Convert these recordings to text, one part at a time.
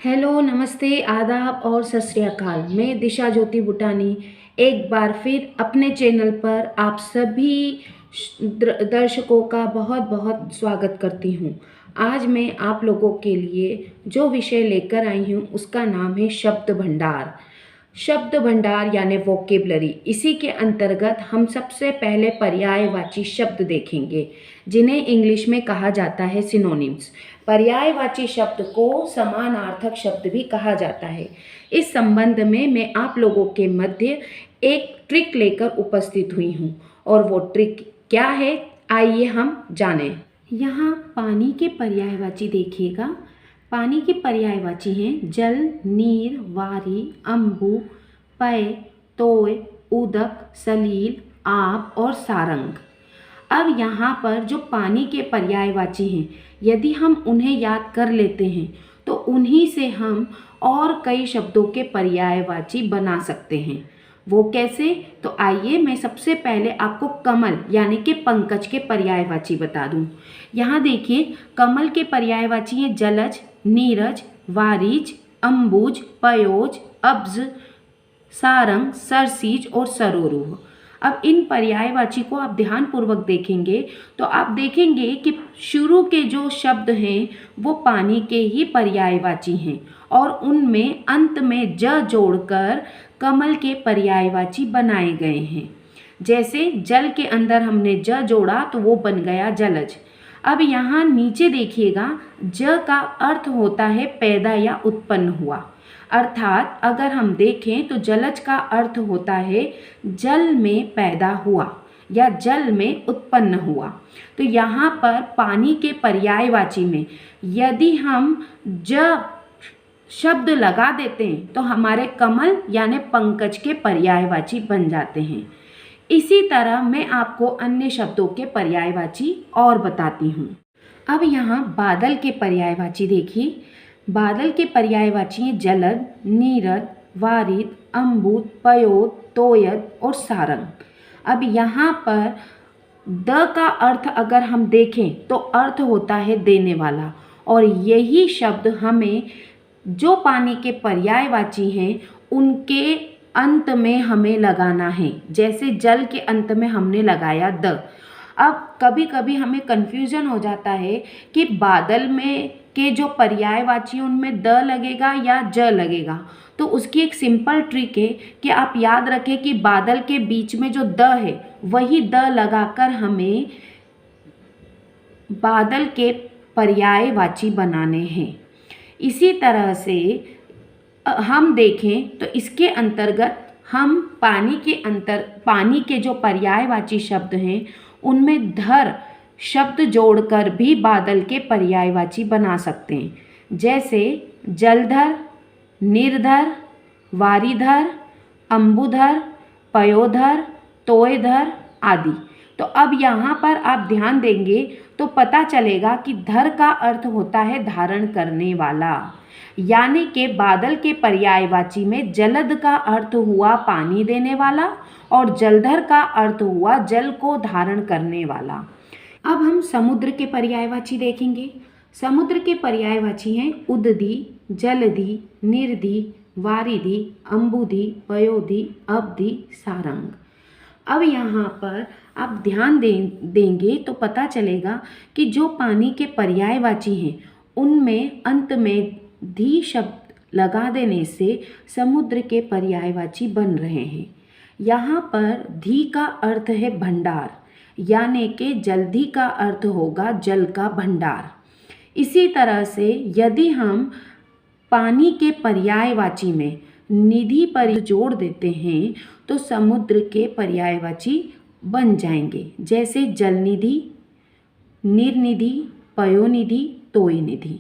Hello, नमस्ते, आदाब और सत श्री अकाल। मैं दिशा ज्योति बुटानी एक बार फिर अपने चैनल पर आप सभी दर्शकों का बहुत बहुत स्वागत करती हूँ। आज मैं आप लोगों के लिए जो विषय लेकर आई हूँ उसका नाम है शब्द भंडार। शब्द भंडार यानी वोकेबलरी। इसी के अंतर्गत हम सबसे पहले पर्यायवाची शब्द देखेंगे जिन्हें इंग्लिश में कहा जाता है सिनोनिम्स। पर्यायवाची शब्द को समानार्थक शब्द भी कहा जाता है। इस संबंध में मैं आप लोगों के मध्य एक ट्रिक लेकर उपस्थित हुई हूँ और वो ट्रिक क्या है, आइए हम जानें। यहाँ पानी के पर्यायवाची देखिएगा। पानी के पर्यायवाची हैं जल, नीर, वारी, अम्बु, पय, तोय, उदक, सलील, आप और सारंग। अब यहाँ पर जो पानी के पर्यायवाची हैं, यदि हम उन्हें याद कर लेते हैं तो उन्हीं से हम और कई शब्दों के पर्यायवाची बना सकते हैं। वो कैसे? तो आइए मैं सबसे पहले आपको कमल यानी कि पंकज के पर्यायवाची बता दूं। यहाँ देखिए, कमल के पर्यायवाची हैं जलज, नीरज, वारिज, अम्बुज, पयोज, अब्ज, सारंग, सरसीज और सरोरुह। अब इन पर्यायवाची को आप ध्यानपूर्वक देखेंगे तो आप देखेंगे कि शुरू के जो शब्द हैं वो पानी के ही पर्यायवाची हैं और उनमें अंत में ज जोड़कर कमल के पर्यायवाची बनाए गए हैं। जैसे जल के अंदर हमने ज जोड़ा तो वो बन गया जलज। अब यहाँ नीचे देखिएगा, ज का अर्थ होता है पैदा या उत्पन्न हुआ। अर्थात अगर हम देखें तो जलज का अर्थ होता है जल में पैदा हुआ या जल में उत्पन्न हुआ। तो यहाँ पर पानी के पर्यायवाची में यदि हम ज शब्द लगा देते हैं तो हमारे कमल यानी पंकज के पर्यायवाची बन जाते हैं। इसी तरह मैं आपको अन्य शब्दों के पर्यायवाची और बताती हूँ। अब यहाँ बादल के पर्यायवाची देखिए। बादल के पर्यायवाची हैं जलद, नीरद, वारिद, अम्बुद, पयोद, तोयद और सारंग। अब यहाँ पर द का अर्थ अगर हम देखें तो अर्थ होता है देने वाला, और यही शब्द हमें जो पानी के पर्यायवाची हैं उनके अंत में हमें लगाना है। जैसे जल के अंत में हमने लगाया द। अब कभी कभी हमें कन्फ्यूजन हो जाता है कि बादल में के जो पर्यायवाची हैं उनमें द लगेगा या ज लगेगा। तो उसकी एक सिंपल ट्रिक है कि आप याद रखें कि बादल के बीच में जो द है वही द लगाकर हमें बादल के पर्यायवाची बनाने हैं। इसी तरह से हम देखें तो इसके अंतर्गत हम पानी के जो पर्यायवाची शब्द हैं उनमें धर शब्द जोड़कर भी बादल के पर्यायवाची बना सकते हैं। जैसे जलधर, निर्धर, वारीधर, अम्बुधर, पयोधर, तोयधर आदि। तो अब यहाँ पर आप ध्यान देंगे तो पता चलेगा कि धर का अर्थ होता है धारण करने वाला, यानी कि बादल के पर्यायवाची में जलद का अर्थ हुआ पानी देने वाला और जलधर का अर्थ हुआ जल को धारण करने वाला। अब हम समुद्र के पर्यायवाची देखेंगे। समुद्र के पर्यायवाची हैं उदधि, जलधि, निर्धि, वारिधि, अम्बुधि, पयोधि, अवधि, सारंग। अब यहाँ पर आप ध्यान देंगे तो पता चलेगा कि जो पानी के पर्यायवाची हैं उनमें अंत में धी शब्द लगा देने से समुद्र के पर्यायवाची बन रहे हैं। यहाँ पर धी का अर्थ है भंडार, यानी कि जल्दी का अर्थ होगा जल का भंडार। इसी तरह से यदि हम पानी के पर्यायवाची में निधि पर जोड़ देते हैं तो समुद्र के पर्यायवाची बन जाएंगे। जैसे जलनिधि, निर्निधि, पयोनिधि, तोयनिधि।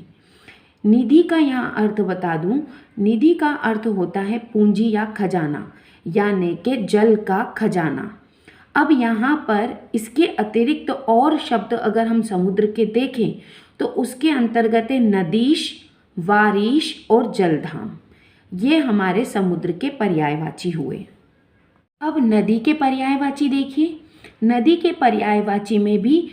निधि का यहाँ अर्थ बता दूं, निधि का अर्थ होता है पूंजी या खजाना, यानी कि जल का खजाना। अब यहाँ पर इसके अतिरिक्त और शब्द अगर हम समुद्र के देखें तो उसके अंतर्गत है नदीश, वारिश और जलधाम। ये हमारे समुद्र के पर्यायवाची हुए। अब नदी के पर्यायवाची देखिए। नदी के पर्यायवाची में भी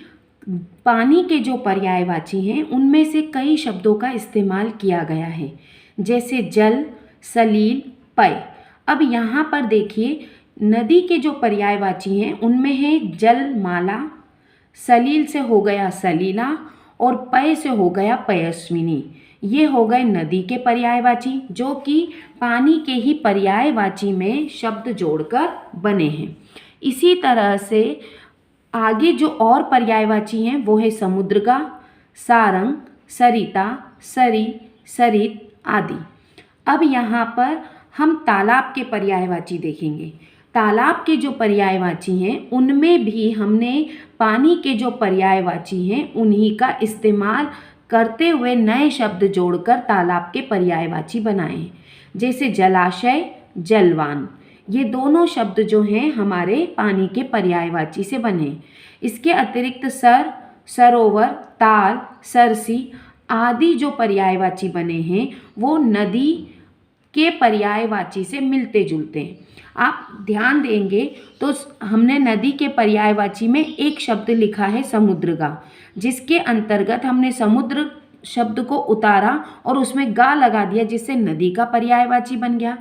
पानी के जो पर्यायवाची हैं उनमें से कई शब्दों का इस्तेमाल किया गया है। जैसे जल, सलील, पय। अब यहाँ पर देखिए नदी के जो पर्यायवाची हैं उनमें है जलमाला, सलील से हो गया सलीला और पय से हो गया पयस्विनी। ये हो गए नदी के पर्यायवाची जो कि पानी के ही पर्यायवाची में शब्द जोड़कर बने हैं। इसी तरह से आगे जो और पर्यायवाची हैं वो है समुद्रगा, सारंग, सरिता, सरी, सरित आदि। अब यहाँ पर हम तालाब के पर्यायवाची देखेंगे। तालाब के जो पर्यायवाची हैं उनमें भी हमने पानी के जो पर्यायवाची हैं उन्हीं का इस्तेमाल करते हुए नए शब्द जोड़कर तालाब के पर्यायवाची बनाए हैं। जैसे जलाशय, जलवान, ये दोनों शब्द जो हैं हमारे पानी के पर्यायवाची से बने। इसके अतिरिक्त सर, सरोवर, ताल, सरसी आदि जो पर्यायवाची बने हैं वो नदी के पर्यायवाची से मिलते जुलते हैं। आप ध्यान देंगे तो हमने नदी के पर्यायवाची में एक शब्द लिखा है समुद्रगा, जिसके अंतर्गत हमने समुद्र शब्द को उतारा और उसमें गा लगा दिया जिससे नदी का पर्यायवाची बन गया।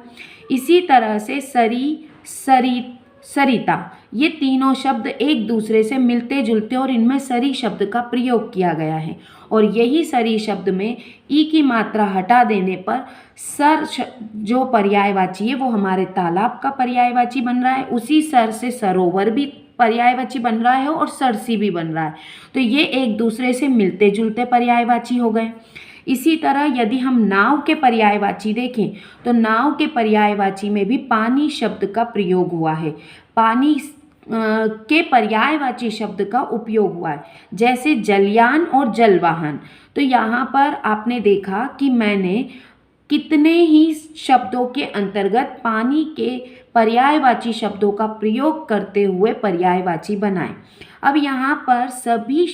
इसी तरह से सरी, सरित, सरिता ये तीनों शब्द एक दूसरे से मिलते जुलते और इनमें सरी शब्द का प्रयोग किया गया है और यही सरी शब्द में ई की मात्रा हटा देने पर सर जो पर्यायवाची है वो हमारे तालाब का पर्यायवाची बन रहा है। उसी सर से सरोवर भी पर्यायवाची बन रहा है और सरसी भी बन रहा है। तो ये एक दूसरे से मिलते जुलते पर्यायवाची हो गए। इसी तरह यदि हम नाव के पर्यायवाची देखें तो नाव के पर्यायवाची में भी पानी शब्द का प्रयोग हुआ है। पानी के पर्यायवाची शब्द का उपयोग हुआ है जैसे जलयान और जलवाहन। तो यहाँ पर आपने देखा कि मैंने कितने ही शब्दों के अंतर्गत पानी के पर्यायवाची शब्दों का प्रयोग करते हुए पर्यायवाची बनाए। अब यहाँ पर सभी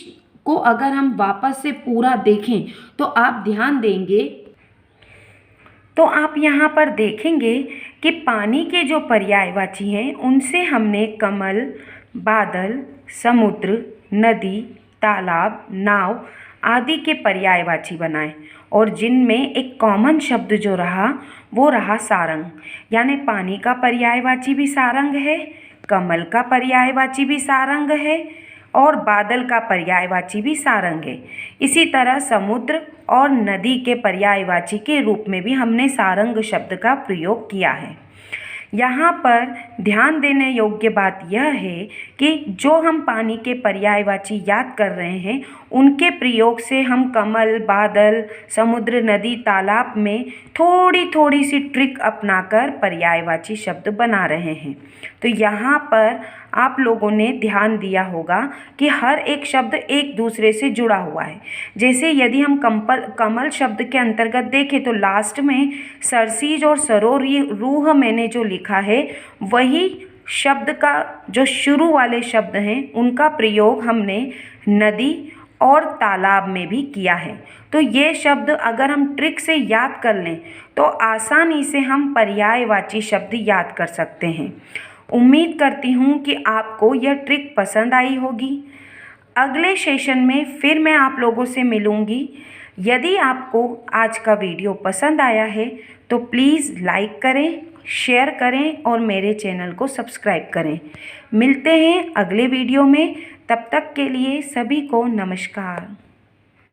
को अगर हम वापस से पूरा देखें तो आप ध्यान देंगे तो आप यहाँ पर देखेंगे कि पानी के जो पर्यायवाची हैं उनसे हमने कमल, बादल, समुद्र, नदी, तालाब, नाव आदि के पर्यायवाची बनाए और जिनमें एक कॉमन शब्द जो रहा वो रहा सारंग। यानी पानी का पर्यायवाची भी सारंग है, कमल का पर्यायवाची भी सारंग है और बादल का पर्यायवाची भी सारंग है। इसी तरह समुद्र और नदी के पर्यायवाची के रूप में भी हमने सारंग शब्द का प्रयोग किया है। यहाँ पर ध्यान देने योग्य बात यह है कि जो हम पानी के पर्यायवाची याद कर रहे हैं उनके प्रयोग से हम कमल, बादल, समुद्र, नदी, तालाब में थोड़ी थोड़ी सी ट्रिक अपनाकर पर्यायवाची शब्द बना रहे हैं। तो यहाँ पर आप लोगों ने ध्यान दिया होगा कि हर एक शब्द एक दूसरे से जुड़ा हुआ है। जैसे यदि हम कमल शब्द के अंतर्गत देखें तो लास्ट में सरसीज और सरोरूह मैंने जो लिखा है वही शब्द का जो शुरू वाले शब्द हैं उनका प्रयोग हमने नदी और तालाब में भी किया है। तो ये शब्द अगर हम ट्रिक से याद कर लें तो आसानी से हम पर्यायवाची शब्द याद कर सकते हैं। उम्मीद करती हूँ कि आपको यह ट्रिक पसंद आई होगी। अगले सेशन में फिर मैं आप लोगों से मिलूँगी। यदि आपको आज का वीडियो पसंद आया है तो प्लीज़ लाइक करें, शेयर करें और मेरे चैनल को सब्सक्राइब करें। मिलते हैं अगले वीडियो में, तब तक के लिए सभी को नमस्कार।